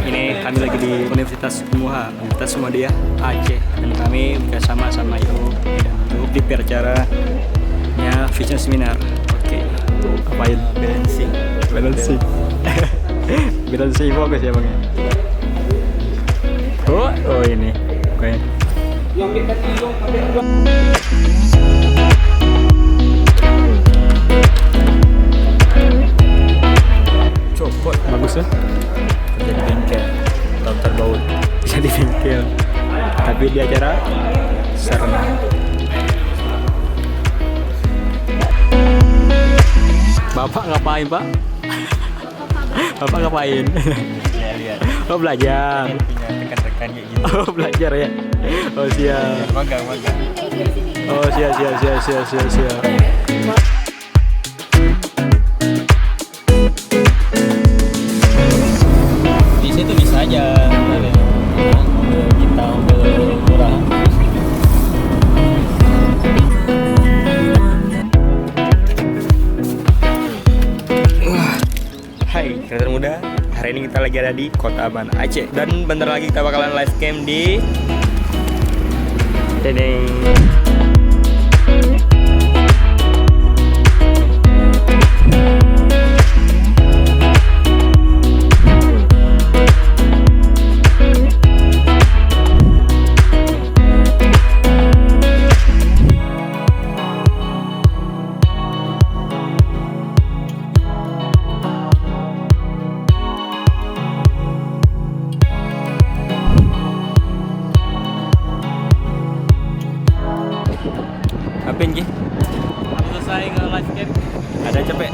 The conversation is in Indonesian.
Ini kami lagi di Universitas Muha, Universitas Muhammadiyah Aceh, dan kami bersama sama Ibu dan Ibu di acaranya Vision Seminar. Oke, apain? Balancing. Balancing fokus ya bang ya. Oh ini, oke. Copot, bagus ya. Kerja di bengkel, router baut bisa di bengkel. Tapi di acara Sarna. Bapak ngapain pak? Bapak ngapain? Lihat. Oh belajar. Punya rekan-rekan kayak gitu. Oh belajar ya. Oh siap. Magang. Oh siap. Di situ bisa aja. Kita murah. Hai, kreator muda. Hari ini kita lagi ada di Kota Banda Aceh dan bentar lagi kita bakalan live cam di Dedeng. Ngapain Ki? Selesai nge-live cam. Ada capek.